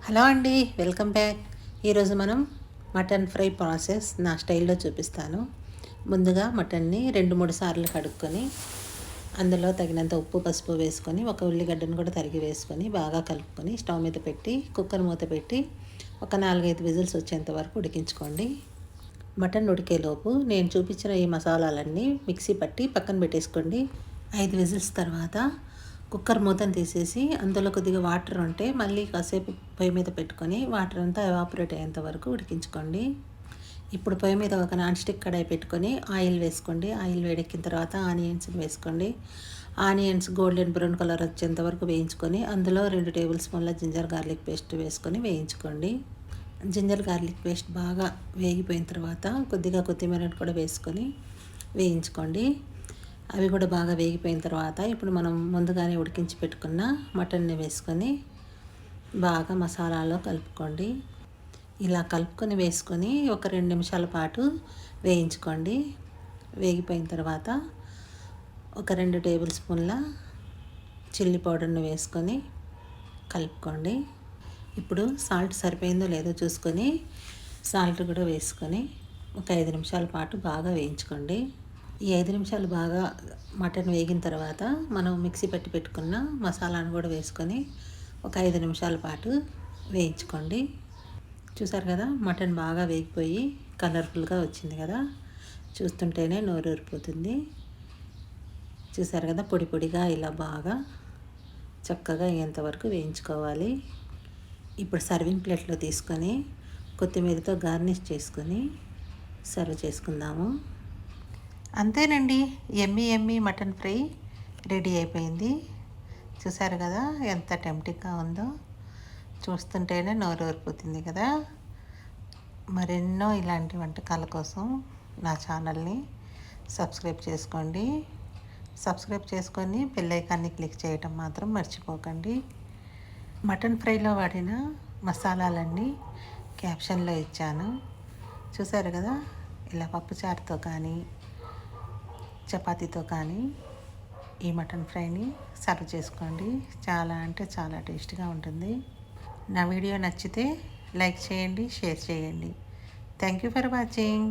Hello అండి, welcome back. ఈరోజు మనం మటన్ ఫ్రై ప్రాసెస్ నా స్టైల్లో చూపిస్తాను. ముందుగా మటన్ని 2-3 సార్లు కడుక్కొని అందులో తగినంత ఉప్పు పసుపు వేసుకొని ఒక ఉల్లిగడ్డను కూడా తరిగి వేసుకొని బాగా కలుపుకొని స్టవ్ మీద పెట్టి కుక్కర్ మూత పెట్టి ఒక 4-5 విజిల్స్ వచ్చేంత వరకు ఉడికించుకోండి. మటన్ ఉడికేలోపు నేను చూపించిన ఈ మసాలాలన్నీ మిక్సీ పట్టి పక్కన పెట్టేసుకోండి. 5 విజిల్స్ తర్వాత కుక్కర్ మూతను తీసేసి అందులో కొద్దిగా వాటర్ ఉంటే మళ్ళీ కాసేపు పొయ్యి మీద పెట్టుకొని వాటర్ అంతా ఎవాపరేట్ అయ్యేంత వరకు ఉడికించుకోండి. ఇప్పుడు పొయ్యి మీద ఒక నాన్ స్టిక్ కడాయి పెట్టుకొని ఆయిల్ వేసుకోండి. ఆయిల్ వేడెక్కిన తర్వాత ఆనియన్స్ని వేసుకోండి. ఆనియన్స్ గోల్డెన్ బ్రౌన్ కలర్ వచ్చేంత వరకు వేయించుకొని అందులో 2 టేబుల్ స్పూన్ల జింజర్ గార్లిక్ పేస్ట్ వేసుకొని వేయించుకోండి. జింజర్ గార్లిక్ పేస్ట్ బాగా వేగిపోయిన తర్వాత కొద్దిగా కొత్తిమీరని కూడా వేసుకొని వేయించుకోండి. అవి కూడా బాగా వేగిపోయిన తర్వాత ఇప్పుడు మనం ముందుగానే ఉడికించి పెట్టుకున్న మటన్ని వేసుకొని బాగా మసాలాలో కలుపుకోండి. ఇలా కలుపుకొని వేసుకొని ఒక 2 నిమిషాల పాటు వేయించుకోండి. వేగిపోయిన తర్వాత ఒక 2 టేబుల్ స్పూన్ల చిల్లీ పౌడర్ని వేసుకొని కలుపుకోండి. ఇప్పుడు సాల్ట్ సరిపోయిందో లేదో చూసుకొని సాల్ట్ కూడా వేసుకొని ఒక 5 నిమిషాల పాటు బాగా వేయించుకోండి. ఈ 5 నిమిషాలు బాగా మటన్ వేగిన తర్వాత మనం మిక్సీ పట్టి పెట్టుకున్న మసాలాను కూడా వేసుకొని ఒక 5 నిమిషాల పాటు వేయించుకోండి. చూసారు కదా, మటన్ బాగా వేగిపోయి కలర్ఫుల్గా వచ్చింది కదా, చూస్తుంటేనే నోరు ఊరిపోతుంది. చూసారు కదా, పొడి పొడిగా ఇలా బాగా చక్కగా అయ్యేంతవరకు వేయించుకోవాలి. ఇప్పుడు సర్వింగ్ ప్లేట్లో తీసుకొని కొత్తిమీరతో గార్నిష్ చేసుకొని సర్వ్ చేసుకుందాము. అంతేనండి, Emmy Emmy mutton fry ready అయిపోయింది. చూసారు కదా ఎంత టెంప్టింగ్గా ఉందో, చూస్తుంటేనే నోరు ఊరిపోతుంది కదా. మరెన్నో ఇలాంటి వంటకాల కోసం నా ఛానల్ని సబ్స్క్రైబ్ చేసుకోండి. సబ్స్క్రైబ్ చేసుకొని బెల్ ఐకాన్ని క్లిక్ చేయటం మాత్రం మర్చిపోకండి. మటన్ ఫ్రైలో వాడిన మసాలాలన్నీ క్యాప్షన్లో ఇచ్చాను. చూసారు కదా, ఇలా పప్పుచారుతో కానీ చపాతీతో కానీ ఈ మటన్ ఫ్రైని సర్వ్ చేసుకోండి. చాలా అంటే చాలా టేస్ట్గా ఉంటుంది. నా వీడియో నచ్చితే లైక్ చేయండి, షేర్ చేయండి. Thank you for watching.